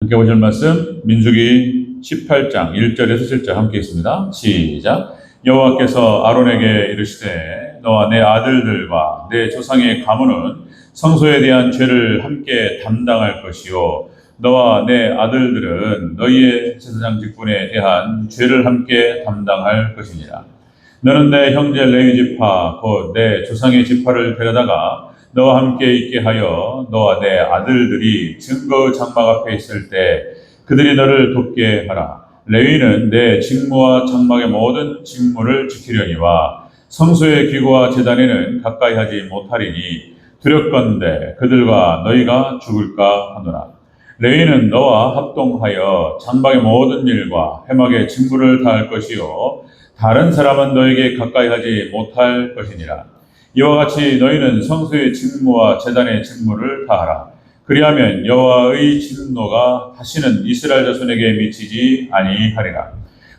함께 보실 말씀 민수기 18장 1절에서 7절 함께 있습니다. 시작. 여호와께서 아론에게 이르시되 너와 내 아들들과 내 조상의 가문은 성소에 대한 죄를 함께 담당할 것이요 너와 내 아들들은 너희의 제사장 직분에 대한 죄를 함께 담당할 것이니라. 너는 내 형제 레위 지파 곧 내 조상의 지파를 데려다가 너와 함께 있게 하여 너와 내 아들들이 증거 장막 앞에 있을 때 그들이 너를 돕게 하라. 레위는 내 직무와 장막의 모든 직무를 지키려니와 성소의 기구와 제단에는 가까이 하지 못하리니 두렵건대 그들과 너희가 죽을까 하노라. 레위는 너와 합동하여 장막의 모든 일과 회막의 직무를 다할 것이요 다른 사람은 너에게 가까이 하지 못할 것이니라. 이와 같이 너희는 성소의 직무와 제단의 직무를 다하라. 그리하면 여호와의 진노가 다시는 이스라엘 자손에게 미치지 아니하리라.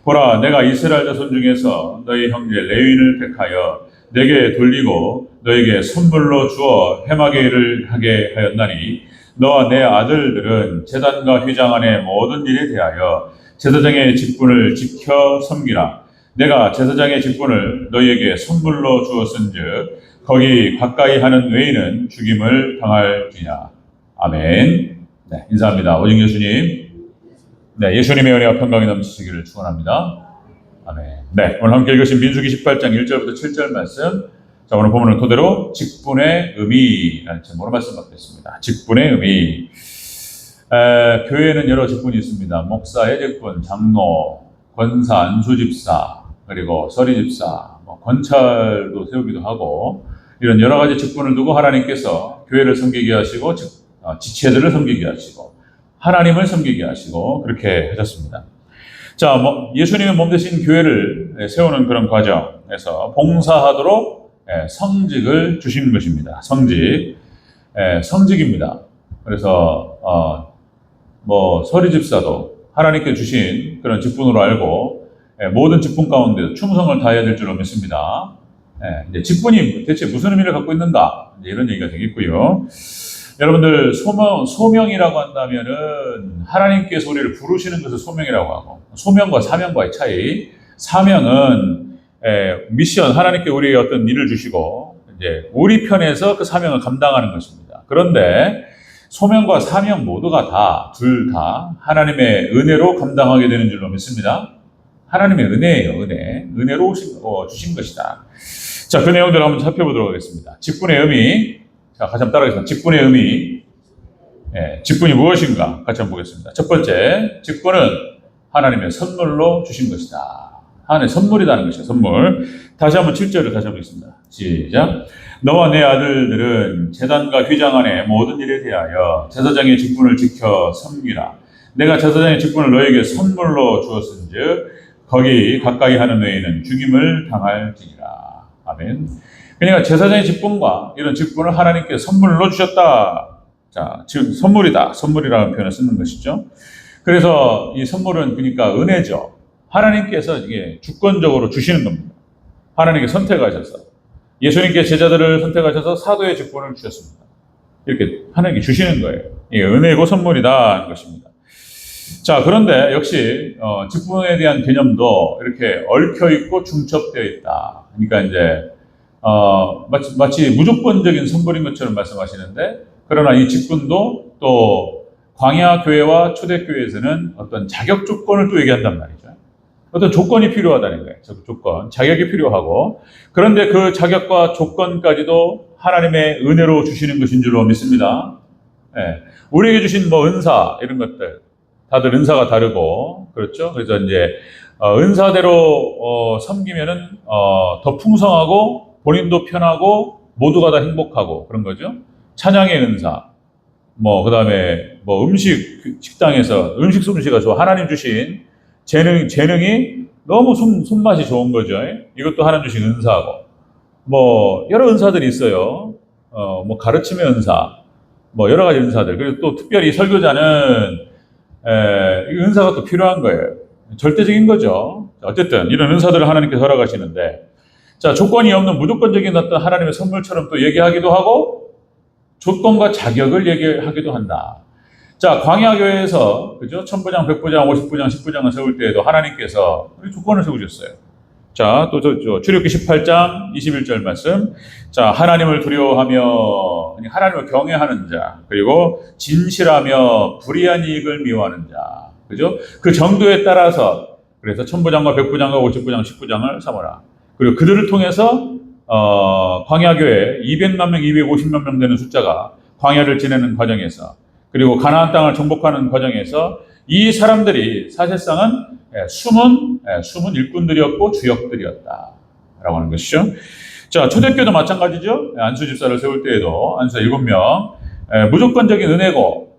보라, 내가 이스라엘 자손 중에서 너희 형제 레위인을 택하여 내게 돌리고 너에게 선물로 주어 회막의 일을 하게 하였나니 너와 내 아들들은 제단과 휘장 안의 모든 일에 대하여 제사장의 직분을 지켜 섬기라. 내가 제사장의 직분을 너희에게 선물로 주었은즉 거기 가까이 하는 외에는 죽임을 당할지냐. 아멘. 네, 인사합니다. 오직 예수님. 네, 예수님의 은혜와 평강이 넘치시기를 축원합니다. 아멘. 네, 오늘 함께 읽으신 민수기 18장 1절부터 7절 말씀. 자, 오늘 본문을 토대로 직분의 의미라는 제목으로 말씀 받겠습니다. 직분의 의미. 교회에는 여러 직분이 있습니다. 목사의 직분, 장로, 권사, 안수집사, 그리고 서리집사, 권찰도 세우기도 하고 이런 여러 가지 직분을 두고 하나님께서 교회를 섬기게 하시고 지체들을 섬기게 하시고 하나님을 섬기게 하시고 그렇게 하셨습니다. 자, 예수님의 몸 대신 교회를 세우는 그런 과정에서 봉사하도록 성직을 주신 것입니다. 성직입니다. 그래서 서리집사도 하나님께 주신 그런 직분으로 알고 모든 직분 가운데 충성을 다해야 될 줄로 믿습니다. 이제 직분이 대체 무슨 의미를 갖고 있는가? 이런 얘기가 되겠고요. 여러분들 소명이라고 한다면은 하나님께서 우리를 부르시는 것을 소명이라고 하고 소명과 사명과의 차이. 사명은 미션, 하나님께 우리에게 어떤 일을 주시고 이제 우리 편에서 그 사명을 감당하는 것입니다. 그런데 소명과 사명 모두가 둘 다 하나님의 은혜로 감당하게 되는 줄로 믿습니다. 하나님의 은혜예요, 은혜로 주신 것이다. 자, 그 내용들을 한번 살펴보도록 하겠습니다. 직분의 의미. 자, 같이 한번 따라하겠습니다. 직분의 의미. 직분이 무엇인가? 같이 한번 보겠습니다. 첫 번째, 직분은 하나님의 선물로 주신 것이다. 하나님의 선물이라는 것이에요, 선물. 다시 한번 7절을 다시 한번 보겠습니다. 시작. 너와 내 아들들은 제단과 휘장 안의 모든 일에 대하여 제사장의 직분을 지켜 섬기라. 내가 제사장의 직분을 너에게 선물로 주었은즉 거기 가까이 하는 외에는 죽임을 당할지니라. 아멘. 그러니까 제사장의 직분과 이런 직분을 하나님께 선물로 주셨다. 자, 지금 선물이다. 선물이라는 표현을 쓰는 것이죠. 그래서 이 선물은 그러니까 은혜죠. 하나님께서 이게 주권적으로 주시는 겁니다. 하나님께 선택하셔서 예수님께 제자들을 선택하셔서 사도의 직분을 주셨습니다. 이렇게 하나님께 주시는 거예요. 이게 은혜고 선물이다 하는 것입니다. 자, 그런데 역시 직분에 대한 개념도 이렇게 얽혀 있고 중첩되어 있다. 그러니까 이제 마치 무조건적인 선물인 것처럼 말씀하시는데, 그러나 이 직분도 또 광야 교회와 초대교회에서는 어떤 자격 조건을 또 얘기한단 말이죠. 어떤 조건이 필요하다는 거예요. 조건, 자격이 필요하고, 그런데 그 자격과 조건까지도 하나님의 은혜로 주시는 것인 줄로 믿습니다. 우리에게 주신 은사 이런 것들. 다들 은사가 다르고, 그렇죠? 그래서 이제, 은사대로, 섬기면은, 더 풍성하고, 본인도 편하고, 모두가 다 행복하고, 그런 거죠. 찬양의 은사. 그 다음에, 식당에서, 음식 솜씨가 좋아. 하나님 주신 재능이 너무 손맛이 좋은 거죠. 이것도 하나님 주신 은사고. 여러 은사들이 있어요. 가르침의 은사. 여러 가지 은사들. 그리고 또 특별히 설교자는, 이 은사가 또 필요한 거예요. 절대적인 거죠. 어쨌든 이런 은사들을 하나님께서 허락하시는데, 자, 조건이 없는 무조건적인 어떤 하나님의 선물처럼 또 얘기하기도 하고 조건과 자격을 얘기하기도 한다. 자, 광야교회에서, 그죠? 천부장, 백부장, 50부장, 10부장을 세울 때에도 하나님께서 조건을 세우셨어요. 자, 또 출애굽기 18장 21절 말씀. 자, 하나님을 두려워하며 하나님을 경외하는 자, 그리고 진실하며 불의한 이익을 미워하는 자. 그죠? 그 정도에 따라서 그래서 천부장과 백부장과 50부장, 10부장을 삼아라. 그리고 그들을 통해서 광야교회 200만 명, 250만 명 되는 숫자가 광야를 지내는 과정에서 그리고 가나안 땅을 정복하는 과정에서 이 사람들이 사실상은 숨은 일꾼들이었고 주역들이었다라고 하는 것이죠. 자, 초대교도 마찬가지죠. 안수 집사를 세울 때에도 안수사 7명 무조건적인 은혜고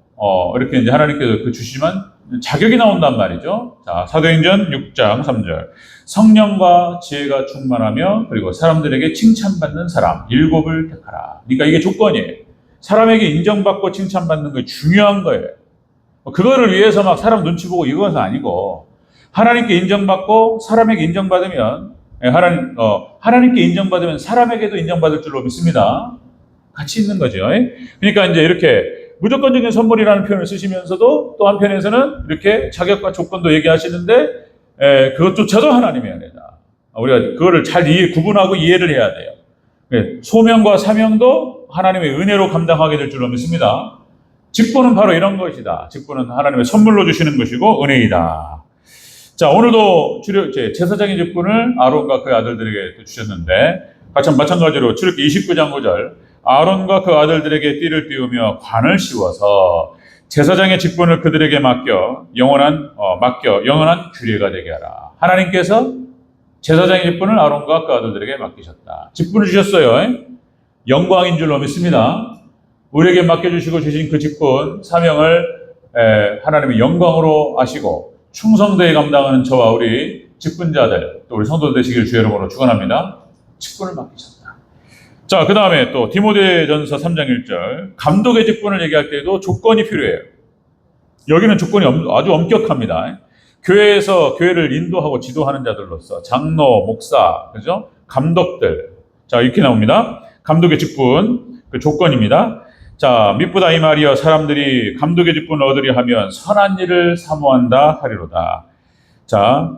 이렇게 이제 하나님께서 그 주시면 자격이 나온단 말이죠. 자, 사도행전 6장 3절. 성령과 지혜가 충만하며 그리고 사람들에게 칭찬받는 사람 7을 택하라. 그러니까 이게 조건이에요. 사람에게 인정받고 칭찬받는 게 중요한 거예요. 그거를 위해서 막 사람 눈치 보고 이것은 아니고 하나님께 인정받고 사람에게 인정받으면 하나님께 인정받으면 사람에게도 인정받을 줄로 믿습니다. 같이 있는 거죠. 그러니까 이제 이렇게 무조건적인 선물이라는 표현을 쓰시면서도 또 한편에서는 이렇게 자격과 조건도 얘기하시는데 그것조차도 하나님의 은혜다. 우리가 그거를 잘 구분하고 이해를 해야 돼요. 소명과 사명도 하나님의 은혜로 감당하게 될 줄로 믿습니다. 직분은 바로 이런 것이다. 직분은 하나님의 선물로 주시는 것이고 은혜이다. 자, 오늘도 제사장의 직분을 아론과 그의 아들들에게 주셨는데 마찬가지로 출애굽기 29장 9절 아론과 그 아들들에게 띠를 띄우며 관을 씌워서 제사장의 직분을 그들에게 맡겨 영원한 규례가 되게 하라. 하나님께서 제사장의 직분을 아론과 그 아들들에게 맡기셨다. 직분을 주셨어요. 영광인 줄로 믿습니다. 우리에게 맡겨주시고 주신 그 직분, 사명을 하나님의 영광으로 아시고 충성되게 감당하는 저와 우리 직분자들, 또 우리 성도 되시길 주의 이름으로 축원합니다. 직분을 맡기셨다. 자, 그 다음에 또 디모데전서 3장 1절 감독의 직분을 얘기할 때도 조건이 필요해요. 여기는 조건이 아주 엄격합니다. 교회에서 교회를 인도하고 지도하는 자들로서 장로, 목사, 그죠? 감독들. 자, 이렇게 나옵니다. 감독의 직분, 그 조건입니다. 자, 미쁘다 이 말이여 사람들이 감독의 직분을 얻으려 하면 선한 일을 사모한다 하리로다. 자,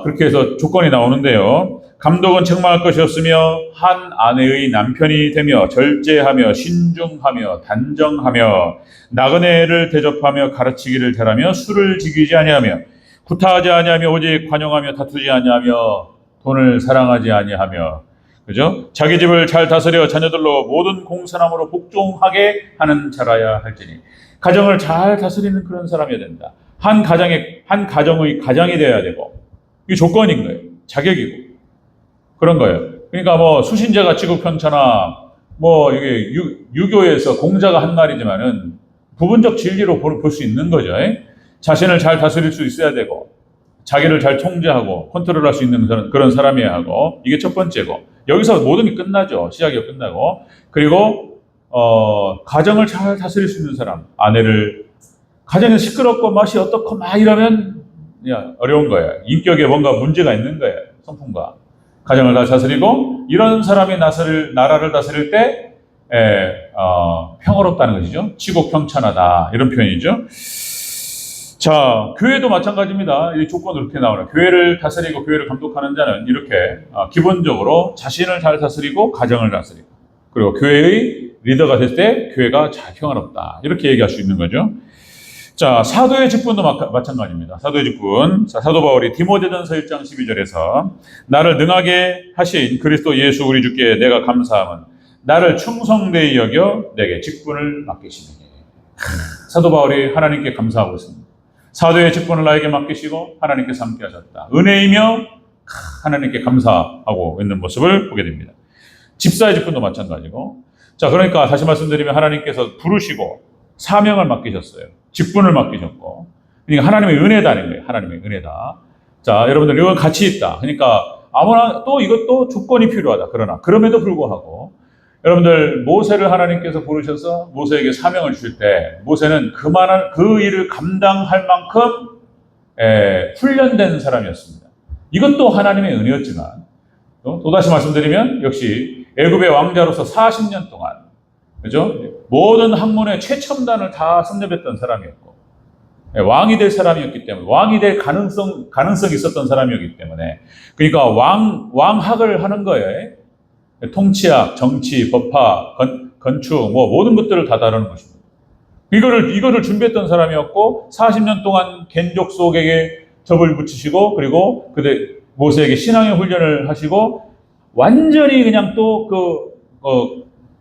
그렇게 해서 조건이 나오는데요. 감독은 책망할 것이 없으며 한 아내의 남편이 되며 절제하며 신중하며 단정하며 나그네를 대접하며 가르치기를 잘하며 술을 지키지 아니하며 구타하지 아니하며 오직 관용하며 다투지 아니하며 돈을 사랑하지 아니하며 그죠? 자기 집을 잘 다스려 자녀들로 모든 공선함으로 복종하게 하는 자라야 할지니 가정을 잘 다스리는 그런 사람이어야 된다. 한 가정의 가장이 되어야 되고 이게 조건인 거예요. 자격이고 그런 거예요. 그러니까 뭐 수신제가 지구편차나 뭐 이게 유교에서 공자가 한 말이지만은 부분적 진리로 볼 수 있는 거죠. 자신을 잘 다스릴 수 있어야 되고 자기를 잘 통제하고 컨트롤할 수 있는 그런 사람이어야 하고 이게 첫 번째고 여기서 모든 게 끝나죠. 시작이 끝나고 그리고 가정을 잘 다스릴 수 있는 사람 가정이 시끄럽고 맛이 어떻고 막 이러면 어려운 거예요. 인격에 뭔가 문제가 있는 거예요. 성품과 가정을 다 다스리고 이런 사람이 나라를 다스릴 때 평화롭다는 것이죠. 치국평천하다 이런 표현이죠. 자, 교회도 마찬가지입니다. 이 조건으로 이렇게 나오는 교회를 다스리고 교회를 감독하는 자는 이렇게 기본적으로 자신을 잘 다스리고 가정을 다스리고 그리고 교회의 리더가 됐을 때 교회가 잘 평화롭다 이렇게 얘기할 수 있는 거죠. 자, 사도의 직분도 마찬가지입니다. 사도의 직분. 자, 사도 바울이 디모데전서 1장 12절에서 나를 능하게 하신 그리스도 예수 우리 주께 내가 감사함은 나를 충성되이 여겨 내게 직분을 맡기시니. 사도 바울이 하나님께 감사하고 있습니다. 사도의 직분을 나에게 맡기시고 하나님께서 함께 하셨다. 은혜이며 하나님께 감사하고 있는 모습을 보게 됩니다. 집사의 직분도 마찬가지고. 자, 그러니까 다시 말씀드리면 하나님께서 부르시고 사명을 맡기셨어요. 직분을 맡기셨고. 그러니까 하나님의 은혜다는 거예요. 하나님의 은혜다. 자, 여러분들 이건 가치 있다. 그러니까 아무나 또 이것도 조건이 필요하다. 그러나 그럼에도 불구하고 여러분들 모세를 하나님께서 부르셔서 모세에게 사명을 주실 때 모세는 그 일을 감당할 만큼 훈련된 사람이었습니다. 이것도 하나님의 은혜였지만 또다시 말씀드리면 역시 애굽의 왕자로서 40년 동안 그죠? 모든 학문의 최첨단을 다 섭렵했던 사람이었고, 왕이 될 사람이었기 때문에, 왕이 될 가능성이 있었던 사람이었기 때문에, 그러니까 왕학을 하는 거예요. 통치학, 정치, 법학, 건축, 뭐 모든 것들을 다 다루는 것입니다. 이거를 준비했던 사람이었고, 40년 동안 겐족 속에게 접을 붙이시고, 그리고 모세에게 신앙의 훈련을 하시고, 완전히 그냥 또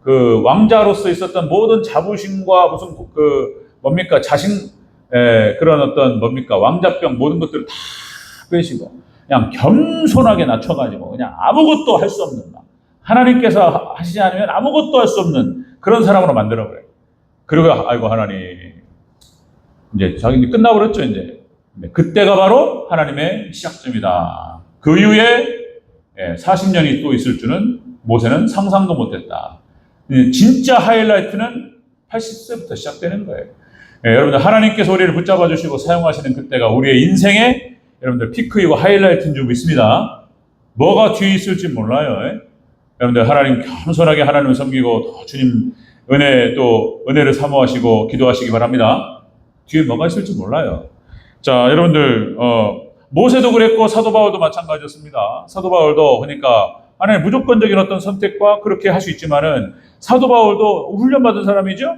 그 왕자로서 있었던 모든 자부심과 무슨 그런 어떤 왕자병 모든 것들을 다 빼시고, 그냥 겸손하게 낮춰가지고, 그냥 아무것도 할 수 없는, 하나님께서 하시지 않으면 아무것도 할 수 없는 그런 사람으로 만들어버려요. 그리고, 아이고, 하나님, 이제 자기 끝나버렸죠, 이제. 그때가 바로 하나님의 시작점이다. 그 이후에 40년이 또 있을 줄은 모세는 상상도 못했다. 진짜 하이라이트는 80세부터 시작되는 거예요. 여러분들 하나님께서 우리를 붙잡아 주시고 사용하시는 그때가 우리의 인생의 여러분들 피크이고 하이라이트인 줄 믿습니다. 뭐가 뒤에 있을지 몰라요. 여러분들 하나님 겸손하게 하나님을 섬기고 더 주님 은혜를 사모하시고 기도하시기 바랍니다. 뒤에 뭐가 있을지 몰라요. 자, 여러분들 모세도 그랬고 사도 바울도 마찬가지였습니다. 사도 바울도 그러니까 하나님 무조건적인 어떤 선택과 그렇게 할 수 있지만은 사도 바울도 훈련받은 사람이죠.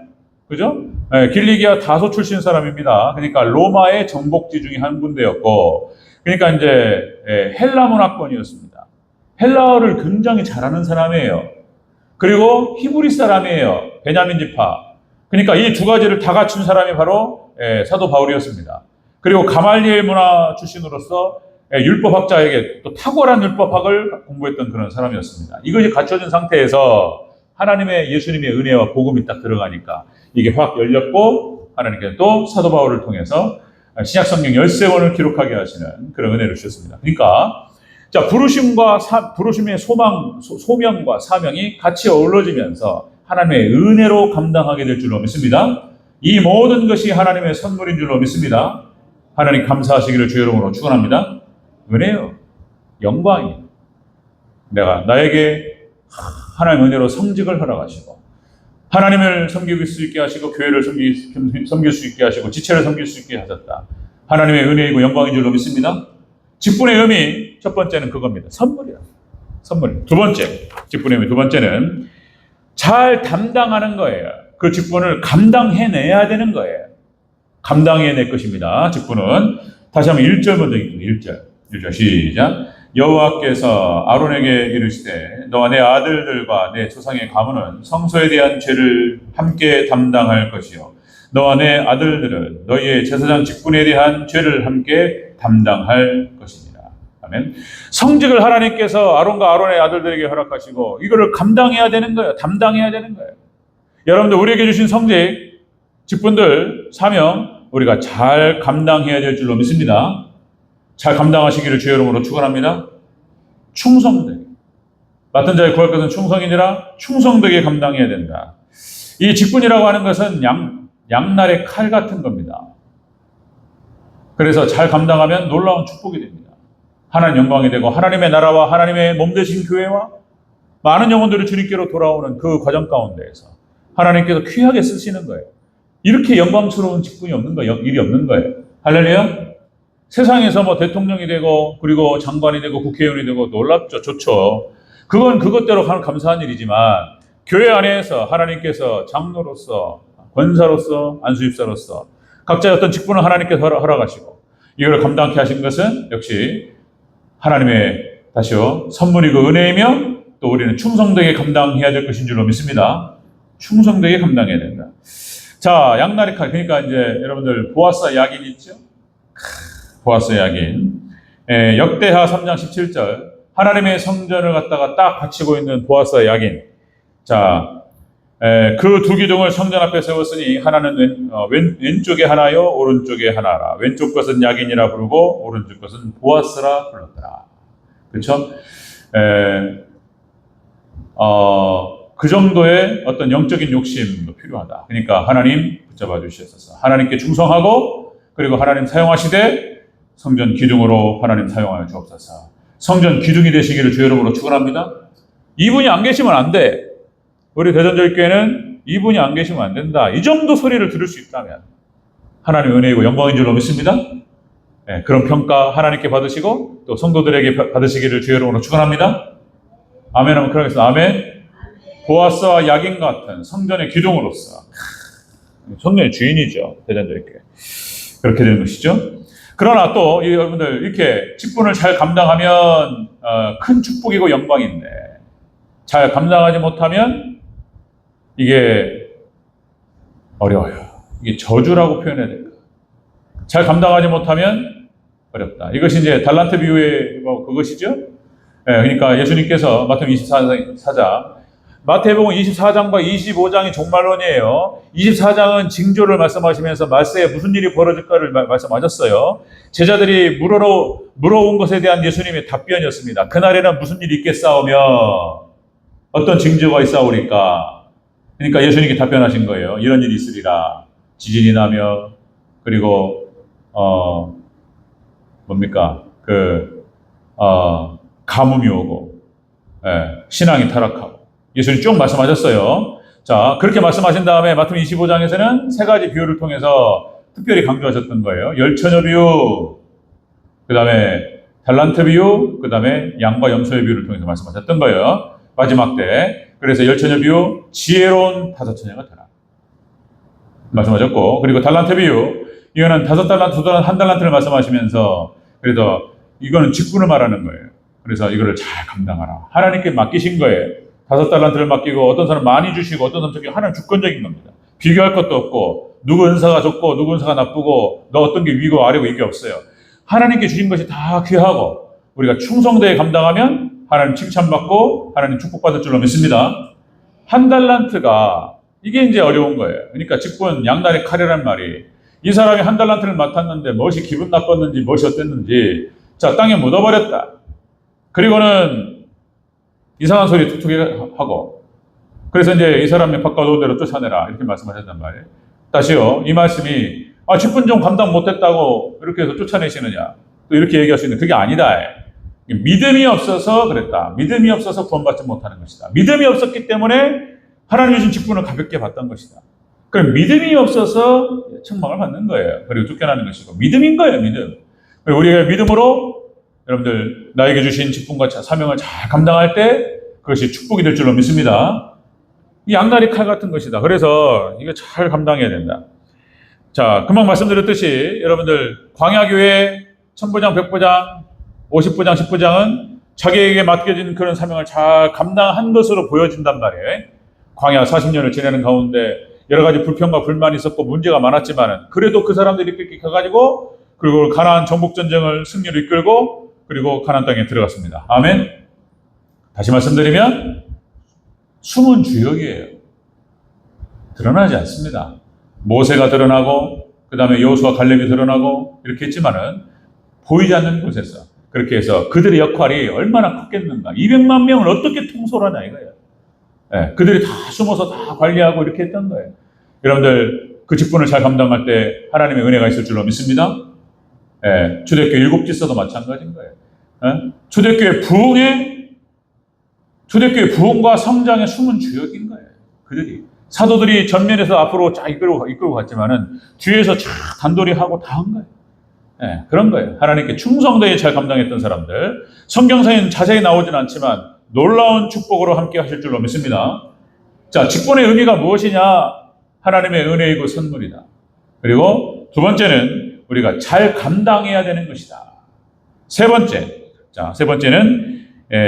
그죠? 길리기아 다소 출신 사람입니다. 그러니까 로마의 정복지 중에 한 군데였고, 그러니까 이제 헬라 문화권이었습니다. 헬라어를 굉장히 잘하는 사람이에요. 그리고 히브리 사람이에요. 베냐민 지파. 그러니까 이 두 가지를 다 갖춘 사람이 바로 사도 바울이었습니다. 그리고 가말리엘 문화 출신으로서 율법학자에게 또 탁월한 율법학을 공부했던 그런 사람이었습니다. 이것이 갖춰진 상태에서 하나님의 예수님의 은혜와 복음이 딱 들어가니까 이게 확 열렸고, 하나님께서 또 사도 바울을 통해서 신약 성경 13권을 기록하게 하시는 그런 은혜를 주셨습니다. 그러니까 자, 부르심의 소명과 사명이 같이 어우러지면서 하나님의 은혜로 감당하게 될 줄로 믿습니다. 이 모든 것이 하나님의 선물인 줄로 믿습니다. 하나님 감사하시기를 주의 이름으로 축원합니다. 은혜요, 영광이 나에게 하나님 은혜로 성직을 허락하시고 하나님을 섬길 수 있게 하시고 교회를 섬길 수 있게 하시고 지체를 섬길 수 있게 하셨다. 하나님의 은혜이고 영광인 줄로 믿습니다. 직분의 의미 첫 번째는 그겁니다. 선물이야. 선물. 두 번째, 직분의 의미 두 번째는 잘 담당하는 거예요. 그 직분을 감당해내야 되는 거예요. 감당해낼 것입니다. 직분은 다시 한번 1절 먼저 읽습니다. 1절 시작. 여호와께서 아론에게 이르시되 너와 내 아들들과 내 조상의 가문은 성소에 대한 죄를 함께 담당할 것이요 너와 내 아들들은 너희의 제사장 직분에 대한 죄를 함께 담당할 것이니라. 아멘. 성직을 하나님께서 아론과 아론의 아들들에게 허락하시고 이거를 감당해야 되는 거예요. 담당해야 되는 거예요. 여러분들 우리에게 주신 성직, 직분들, 사명 우리가 잘 감당해야 될 줄로 믿습니다. 잘 감당하시기를 주의 이름으로 축원합니다. 충성되게. 맡은 자의 구할 것은 충성이니라. 충성되게 감당해야 된다. 이 직분이라고 하는 것은 양날의 칼 같은 겁니다. 그래서 잘 감당하면 놀라운 축복이 됩니다. 하나님 영광이 되고 하나님의 나라와 하나님의 몸 되신 교회와 많은 영혼들이 주님께로 돌아오는 그 과정 가운데에서 하나님께서 귀하게 쓰시는 거예요. 이렇게 영광스러운 직분이 없는 거예요. 일이 없는 거예요. 할렐루야. 세상에서 뭐 대통령이 되고 그리고 장관이 되고 국회의원이 되고 놀랍죠. 좋죠. 그건 그것대로 하는 감사한 일이지만 교회 안에서 하나님께서 장로로서 권사로서 안수집사로서 각자의 어떤 직분을 하나님께서 허락하시고 이걸 감당케 하신 것은 역시 하나님의 다시요 선물이고 은혜이며 또 우리는 충성되게 감당해야 될 것인 줄로 믿습니다. 충성되게 감당해야 된다. 자, 양날의 칼. 그러니까 이제 여러분들 보아스 야긴 있죠? 보아스 야긴. 역대하 3장 17절. 하나님의 성전을 갖다가 딱 받치고 있는 보아스 야긴. 자, 그 두 기둥을 성전 앞에 세웠으니 하나는 왼쪽에 하나요, 오른쪽에 하나라. 왼쪽 것은 야긴이라 부르고 오른쪽 것은 보아스라 불렀더라. 그렇죠? 그 정도의 어떤 영적인 욕심도 필요하다. 그러니까 하나님 붙잡아 주시옵소서. 하나님께 충성하고 그리고 하나님 사용하시되 성전 기둥으로 하나님 사용하여 주옵소서. 성전 기둥이 되시기를 주의 이름으로 축원합니다. 이분이 안 계시면 안 돼. 우리 대전절교회는 이분이 안 계시면 안 된다. 이 정도 소리를 들을 수 있다면 하나님의 은혜이고 영광인 줄로 믿습니다. 네, 그런 평가 하나님께 받으시고 또 성도들에게 받으시기를 주의 이름으로 축원합니다. 아멘 하면 그러겠습니다. 아멘. 보아스와 야긴 같은 성전의 기둥으로서 성전의 주인이죠. 대전자에게 그렇게 되는 것이죠. 그러나 또 여러분들 이렇게 직분을 잘 감당하면 큰 축복이고 영광인데 잘 감당하지 못하면 이게 어려워요. 이게 저주라고 표현해야 될까? 잘 감당하지 못하면 어렵다. 이것이 이제 달란트 비유의 그것이죠. 네, 그러니까 예수님께서 마태복음 24장, 마태복음 24장과 25장이 종말론이에요. 24장은 징조를 말씀하시면서 말세에 무슨 일이 벌어질까를 말씀하셨어요. 제자들이 물어온 것에 대한 예수님의 답변이었습니다. 그날에는 무슨 일이 있겠사오며 어떤 징조가 있사오리까? 그러니까 예수님께 답변하신 거예요. 이런 일이 있으리라. 지진이 나며 그리고 가뭄이 오고 신앙이 타락하고 예수님 쭉 말씀하셨어요. 자, 그렇게 말씀하신 다음에 마태복음 25장에서는 세 가지 비유를 통해서 특별히 강조하셨던 거예요. 열처녀 비유, 그 다음에 달란트 비유, 그 다음에 양과 염소의 비유를 통해서 말씀하셨던 거예요. 마지막 때. 그래서 열처녀 비유, 지혜로운 다섯 처녀가 되라 말씀하셨고, 그리고 달란트 비유, 이거는 5달란트, 2달란트, 1달란트를 말씀하시면서 그래서 이거는 직분을 말하는 거예요. 그래서 이거를 잘 감당하라. 하나님께 맡기신 거예요. 5달란트를 맡기고 어떤 사람 많이 주시고 어떤 사람 저기 하나님 주권적인 겁니다. 비교할 것도 없고 누구 은사가 좋고 누구 은사가 나쁘고 너 어떤 게 위고 아래고 이게 없어요. 하나님께 주신 것이 다 귀하고 우리가 충성되게 감당하면 하나님 칭찬받고 하나님 축복받을 줄로 믿습니다. 1달란트가 이게 이제 어려운 거예요. 그러니까 직분 양날의 칼이란 말이 이 사람이 1달란트를 맡았는데 무엇이 기분 나빴는지 무엇이 어땠는지 자 땅에 묻어버렸다. 그리고는 이상한 소리 툭툭 하고 그래서 이제 이 사람의 바꿔놓은 대로 쫓아내라 이렇게 말씀하셨단 말이에요. 다시요. 이 말씀이 직분 좀 감당 못했다고 이렇게 해서 쫓아내시느냐 또 이렇게 얘기할 수 있는 그게 아니다. 믿음이 없어서 그랬다. 믿음이 없어서 구원받지 못하는 것이다. 믿음이 없었기 때문에 하나님이 주신 직분을 가볍게 받던 것이다. 그럼 믿음이 없어서 책망을 받는 거예요. 그리고 쫓겨나는 것이고 믿음인 거예요. 믿음. 그리고 우리가 믿음으로 여러분들 나에게 주신 직분과 사명을 잘 감당할 때 그것이 축복이 될 줄로 믿습니다. 이 양다리 칼 같은 것이다. 그래서 이거 잘 감당해야 된다. 자, 금방 말씀드렸듯이 여러분들 광야교회 천부장, 백부장, 50부장, 10부장은 자기에게 맡겨진 그런 사명을 잘 감당한 것으로 보여진단 말이에요. 광야 40년을 지내는 가운데 여러 가지 불평과 불만이 있었고 문제가 많았지만 그래도 그 사람들이 이렇게 가가지고 그리고 가나안 정복전쟁을 승리로 이끌고 그리고 가나안 땅에 들어갔습니다. 아멘. 다시 말씀드리면 숨은 주역이에요. 드러나지 않습니다. 모세가 드러나고 그 다음에 여호수아 갈렙이 드러나고 이렇게 했지만은 보이지 않는 곳에서 그렇게 해서 그들의 역할이 얼마나 컸겠는가. 200만 명을 어떻게 통솔하냐 이거예요. 네, 그들이 다 숨어서 다 관리하고 이렇게 했던 거예요. 여러분들 그 직분을 잘 감당할 때 하나님의 은혜가 있을 줄로 믿습니다. 네, 초대교회 7지서도 마찬가지인 거예요. 네? 초대교회 부흥과 성장의 숨은 주역인 거예요. 그들이 사도들이 전면에서 앞으로 쫙 이끌고 갔지만은 뒤에서 쫙 단돌이 하고 다 한 거예요. 네, 그런 거예요. 하나님께 충성되게 잘 감당했던 사람들. 성경상에는 자세히 나오진 않지만 놀라운 축복으로 함께 하실 줄로 믿습니다. 자, 직분의 의미가 무엇이냐? 하나님의 은혜이고 선물이다. 그리고 두 번째는 우리가 잘 감당해야 되는 것이다. 세 번째는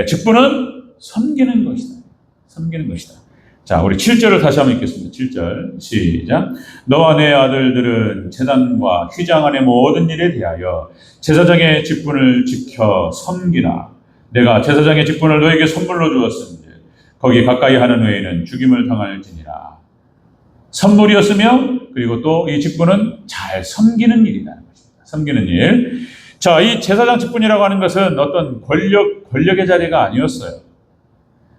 직분은 섬기는 것이다. 섬기는 것이다. 자, 우리 7절을 다시 한번 읽겠습니다. 7절 시작. 너와 내 아들들은 제단과 휘장 안의 모든 일에 대하여 제사장의 직분을 지켜 섬기라. 내가 제사장의 직분을 너에게 선물로 주었은지 거기 가까이 하는 외에는 죽임을 당할지니라. 선물이었으며 그리고 또 이 직분은 잘 섬기는 일이라는 것입니다. 섬기는 일. 자, 이 제사장 직분이라고 하는 것은 어떤 권력의 자리가 아니었어요.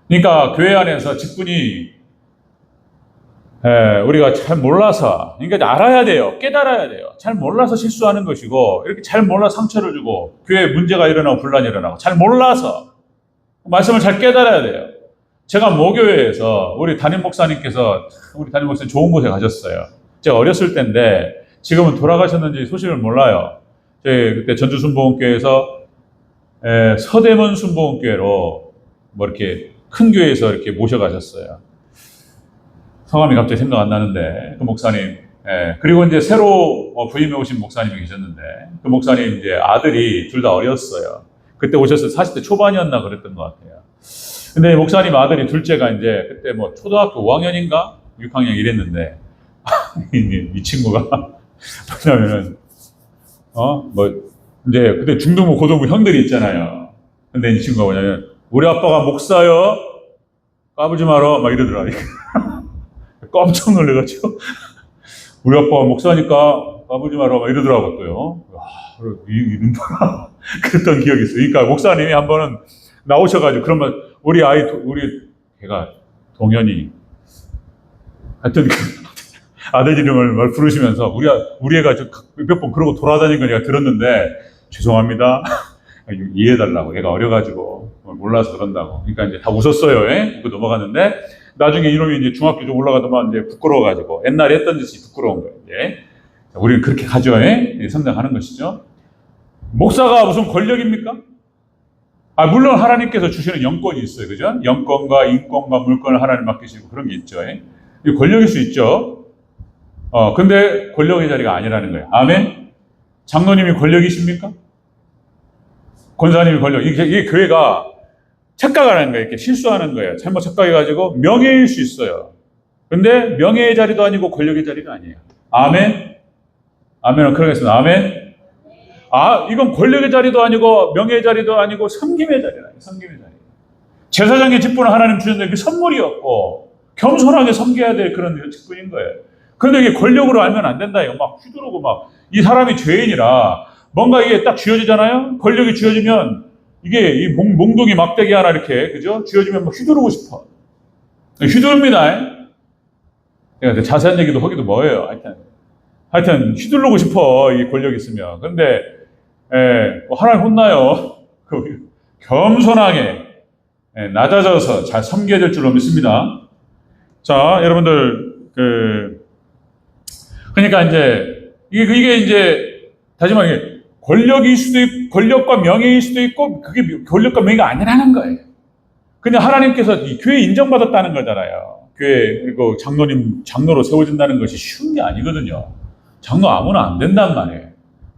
그러니까 교회 안에서 직분이 우리가 잘 몰라서, 그러니까 알아야 돼요. 깨달아야 돼요. 잘 몰라서 실수하는 것이고, 이렇게 잘 몰라 상처를 주고, 교회에 문제가 일어나고, 분란이 일어나고, 잘 몰라서, 말씀을 잘 깨달아야 돼요. 제가 모교회에서 우리 담임 목사님 좋은 곳에 가셨어요. 제가 어렸을 때인데 지금은 돌아가셨는지 소식을 몰라요. 저희 그때 전주 순복음교회에서 서대문 순복음교회로 뭐 이렇게 큰 교회에서 이렇게 모셔가셨어요. 성함이 갑자기 생각 안 나는데 그 목사님. 그리고 이제 새로 부임해 오신 목사님이 계셨는데 그 목사님 이제 아들이 둘 다 어렸어요. 그때 오셨을 때 40대 초반이었나 그랬던 것 같아요. 근데 목사님 아들이 둘째가 이제 그때 뭐 초등학교 5학년인가 6학년 이랬는데 이 친구가 뭐냐면은 이제 그때 중등부 고등부 형들이 있잖아요. 근데 이 친구가 뭐냐면 우리 아빠가 목사요 까불지 마라 막 이러더라. 깜짝 놀래가지고 우리 아빠가 목사니까 까불지 마라 막 이러더라고 또요. 이런 그랬던 기억이 있어요. 그러니까 목사님이 한 번은 나오셔가지고 그러면 우리 걔가 동현이 하여튼 아들 이름을 부르시면서 우리 애가 몇 번 그러고 돌아다니는 거 내가 들었는데 죄송합니다. 이해해달라고. 얘가 어려가지고 몰라서 그런다고. 그러니까 이제 다 웃었어요. 그 넘어갔는데 나중에 이놈이 이제 중학교 좀 올라가더만 이제 부끄러워가지고 옛날에 했던 짓이 부끄러운 거예요. 우리는 그렇게 가죠. 성장하는 것이죠. 목사가 무슨 권력입니까? 물론 하나님께서 주시는 영권이 있어요. 그죠? 영권과 인권과 물권을 하나님 맡기시고 그런 게 있죠. 이 권력일 수 있죠. 근데 권력의 자리가 아니라는 거예요. 아멘? 장로님이 권력이십니까? 권사님이 권력. 이게 교회가 착각하는 거예요. 이렇게 실수하는 거예요. 잘못 착각해가지고 명예일 수 있어요. 근데 명예의 자리도 아니고 권력의 자리가 아니에요. 아멘? 아멘은 그러겠습니다. 아멘? 이건 권력의 자리도 아니고 명예의 자리도 아니고 섬김의 자리라. 섬김의 자리. 제사장의 직분을 하나님 주셨는데 그 선물이었고 겸손하게 섬겨야 될 그런 직분인 거예요. 그런데 이게 권력으로 알면 안 된다. 이거 막 휘두르고 이 사람이 죄인이라 뭔가 이게 딱 쥐어지잖아요. 권력이 쥐어지면 이게 이 몽둥이 막대기 하나 이렇게 그죠? 쥐어지면 막 휘두르고 싶어. 휘두릅니다. 그러니까 자세한 얘기도 하기도 뭐예요. 하여튼 휘두르고 싶어. 이 권력 있으면. 근데 하나님 혼나요. 겸손하게 낮아져서 잘 섬겨야 될 줄로 믿습니다. 자, 여러분들 그러니까 이제 이게 이제 다시 말해 권력일 수도 있고 권력과 명예일 수도 있고 그게 권력과 명예가 아니라는 거예요. 그냥 하나님께서 이 교회 인정받았다는 거잖아요. 교회 그리고 장로로 세워진다는 것이 쉬운 게 아니거든요. 장로 아무나 안 된단 말이에요.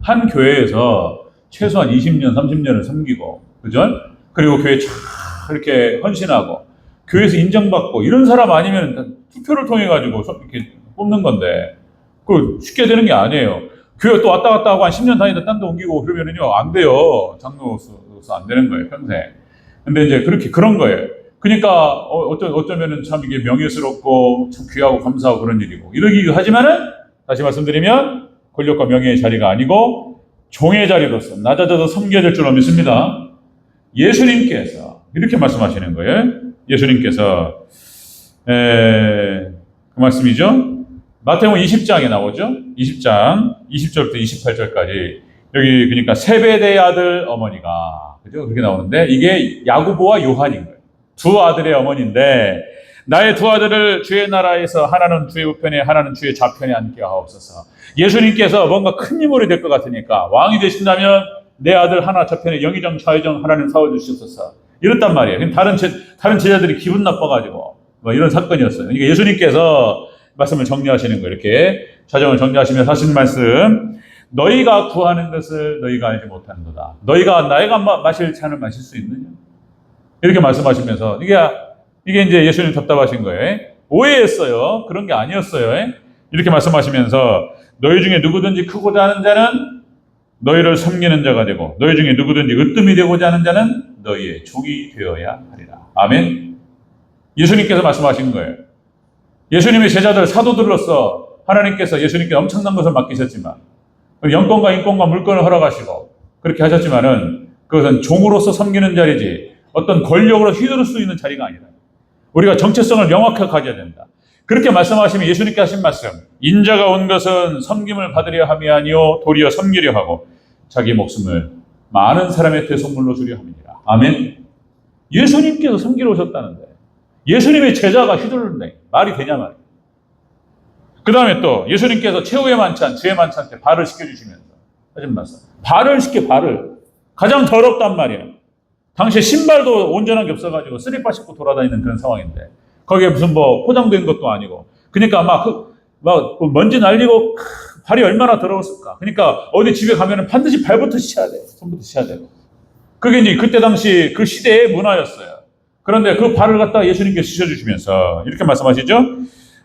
한 교회에서 최소한 20년, 30년을 섬기고, 그죠? 그리고 교회에 참 이렇게 헌신하고, 교회에서 인정받고, 이런 사람 아니면 투표를 통해가지고 이렇게 뽑는 건데, 그 쉽게 되는 게 아니에요. 교회 또 왔다 갔다 하고 한 10년 다니다 딴 데 옮기고 그러면은요, 안 돼요. 장로로서 안 되는 거예요, 평생. 근데 이제 그런 거예요. 그러니까, 어쩌면은 참 이게 명예스럽고, 참 귀하고 감사하고 그런 일이고, 이러기도 하지만은, 다시 말씀드리면, 권력과 명예의 자리가 아니고, 종의 자리로서 낮아져서 섬겨야 될 줄로 믿습니다. 예수님께서, 이렇게 말씀하시는 거예요. 예수님께서, 그 말씀이죠. 마태복음 20장에 나오죠. 20장, 20절부터 28절까지. 여기, 그러니까 세베대의 아들 어머니가, 그죠? 그렇게 나오는데, 이게 야고보와 요한인 거예요. 두 아들의 어머니인데, 나의 두 아들을 주의 나라에서 하나는 주의 우편에 하나는 주의 좌편에 앉게 하옵소서. 예수님께서 뭔가 큰 인물이 될 것 같으니까 왕이 되신다면 내 아들 하나 좌편에 영의정 좌의정 하나님 세워주시옵소서. 이랬단 말이에요. 다른 제자들이 기분 나빠가지고 이런 사건이었어요. 그러니까 예수님께서 말씀을 정리하시는 거예요. 이렇게 자정을 정리하시면서 하시는 말씀. 너희가 구하는 것을 너희가 알지 못하는도다. 너희가 나이가 마실 잔을 마실 수 있느냐? 이렇게 말씀하시면서 이게 이제 예수님 답답하신 거예요. 오해했어요. 그런 게 아니었어요. 이렇게 말씀하시면서 너희 중에 누구든지 크고자 하는 자는 너희를 섬기는 자가 되고 너희 중에 누구든지 으뜸이 되고자 하는 자는 너희의 종이 되어야 하리라. 아멘. 예수님께서 말씀하신 거예요. 예수님의 제자들 사도들로서 하나님께서 예수님께 엄청난 것을 맡기셨지만 영권과 인권과 물권을 허락하시고 그렇게 하셨지만은 그것은 종으로서 섬기는 자리지 어떤 권력으로 휘두를 수 있는 자리가 아니라 우리가 정체성을 명확하게 가져야 된다. 그렇게 말씀하시면 예수님께 하신 말씀, 인자가 온 것은 섬김을 받으려 함이 아니요 도리어 섬기려 하고 자기 목숨을 많은 사람의 대속물로 주려 함이니라. 아멘. 예수님께서 섬기러 오셨다는데 예수님의 제자가 휘둘른다. 말이 되냐 말이야. 그 다음에 또 예수님께서 최후의 만찬, 주의 만찬 때 발을 씻겨주시면서 하신 말씀. 발을 씻겨, 발을. 가장 더럽단 말이에요. 당시에 신발도 온전한 게 없어가지고 쓰리빠 신고 돌아다니는 그런 상황인데 거기에 무슨 뭐 포장된 것도 아니고 그러니까 막 먼지 날리고 발이 얼마나 더러웠을까. 그러니까 어디 집에 가면은 반드시 발부터 씻어야 돼. 손부터 씻어야 되고. 그게 이제 그때 당시 그 시대의 문화였어요. 그런데 그 발을 갖다 예수님께 씻어주시면서 이렇게 말씀하시죠.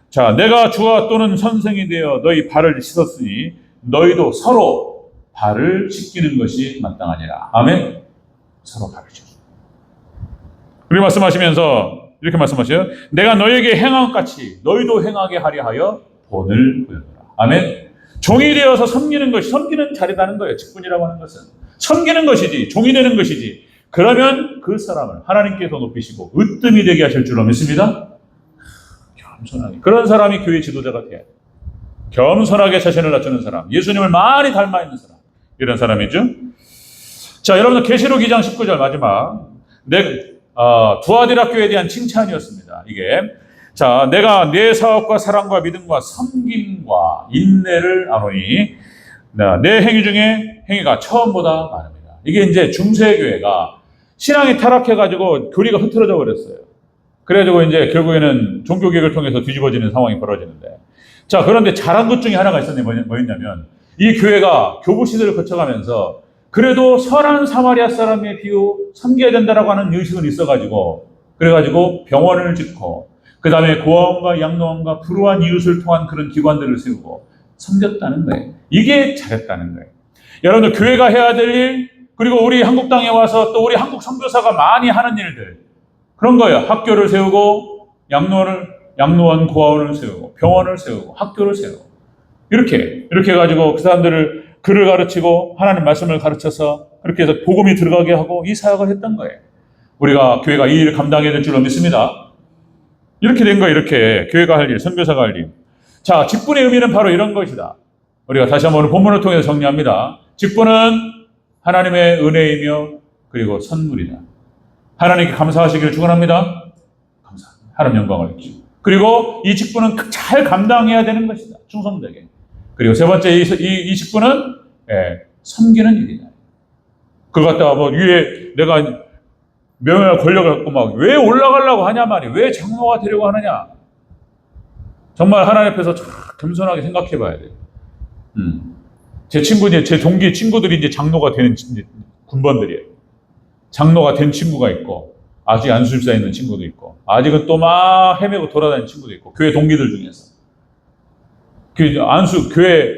자, 내가 주와 또는 선생이 되어 너희 발을 씻었으니 너희도 서로 발을 씻기는 것이 마땅하니라. 아멘. 서로 발을 씻어. 그리고 말씀하시면서 이렇게 말씀하셔요. 내가 너에게 행한 것 같이 너희도 행하게 하려 하여 본을 보였노라. 아멘. 종이 되어서 섬기는 것이 섬기는 자리라는 거예요. 직분이라고 하는 것은 섬기는 것이지 종이 되는 것이지. 그러면 그 사람을 하나님께서 높이시고 으뜸이 되게 하실 줄로 믿습니다. 겸손하게. 그런 사람이 교회 지도자가 돼야 돼요. 겸손하게 자신을 낮추는 사람, 예수님을 많이 닮아 있는 사람, 이런 사람이죠. 자, 여러분들 계시록 2장 19절 마지막 두아디라 교회에 대한 칭찬이었습니다. 이게 자, 내가 내 사업과 사랑과 믿음과 섬김과 인내를 아노니 내 행위 중에 행위가 처음보다 많습니다. 이게 이제 중세교회가 신앙이 타락해가지고 교리가 흐트러져 버렸어요. 그래가지고 이제 결국에는 종교개혁을 통해서 뒤집어지는 상황이 벌어지는데 자, 그런데 잘한 것 중에 하나가 있었는데 뭐였냐면 이 교회가 교부 시대를 거쳐가면서 그래도 선한 사마리아 사람의 비유 섬겨야 된다라고 하는 의식은 있어가지고 그래가지고 병원을 짓고 그 다음에 고아원과 양로원과 불우한 이웃을 통한 그런 기관들을 세우고 섬겼다는 거예요. 이게 잘했다는 거예요. 여러분들 교회가 해야 될 일 그리고 우리 한국 땅에 와서 또 우리 한국 선교사가 많이 하는 일들 그런 거예요. 학교를 세우고 양로원 고아원을 세우고 병원을 세우고 학교를 세우고 이렇게 해가지고 그 사람들을 글을 가르치고 하나님 말씀을 가르쳐서 그렇게 해서 복음이 들어가게 하고 이 사역을 했던 거예요. 우리가 교회가 이 일을 감당해야 될 줄로 믿습니다. 이렇게 된 거예요. 이렇게 교회가 할 일, 선교사가 할 일. 자, 직분의 의미는 바로 이런 것이다. 우리가 다시 한번 본문을 통해서 정리합니다. 직분은 하나님의 은혜이며 그리고 선물이다. 하나님께 감사하시기를 축원합니다. 감사합니다. 하나님 영광을 주시고 그리고 이 직분은 잘 감당해야 되는 것이다. 충성되게. 그리고 세 번째 이 직분은 섬기는 일이다. 그걸 갖다가 뭐 위에 내가 명예와 권력을 갖고 막 왜 올라가려고 하냐 말이야. 왜 장로가 되려고 하느냐. 정말 하나님 앞에서 겸손하게 생각해 봐야 돼요. 제 동기 친구들이 이제 장로가 되는 군번들이에요. 장로가 된 친구가 있고, 아직 안수집사에 있는 친구도 있고, 아직은 또 막 헤매고 돌아다니는 친구도 있고, 교회 동기들 중에서. 교회,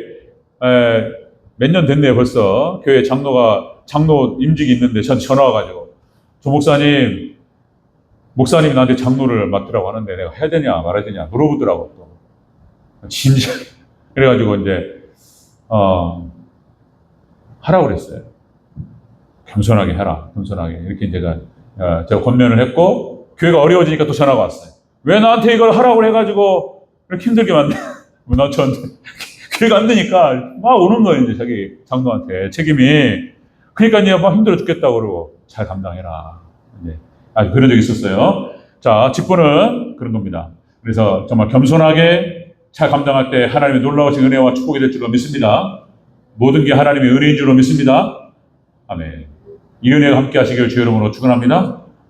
몇 년 됐네요, 벌써. 교회 장로 임직이 있는데 전화 와가지고, 조 목사님이 나한테 장로를 맡으라고 하는데 내가 해야 되냐, 말아야 되냐, 물어보더라고, 또. 진지하게. 그래가지고 이제, 하라고 그랬어요. 겸손하게 해라, 겸손하게. 이렇게 제가 권면을 했고, 교회가 어려워지니까 또 전화가 왔어요. 왜 나한테 이걸 하라고 해가지고, 이렇게 힘들게 만드냐. 나 저한테, 교회가 안 되니까, 막 오는 거예요, 이제 자기 장로한테. 책임이. 그러니까 이제 막 힘들어 죽겠다고 그러고, 잘 감당해라. 이제, 그런 적이 있었어요. 자, 직분은 그런 겁니다. 그래서 정말 겸손하게 잘 감당할 때 하나님의 놀라우신 은혜와 축복이 될 줄로 믿습니다. 모든 게 하나님의 은혜인 줄로 믿습니다. 아멘. 이 은혜가 함께 하시길 주의 이름으로 축원합니다.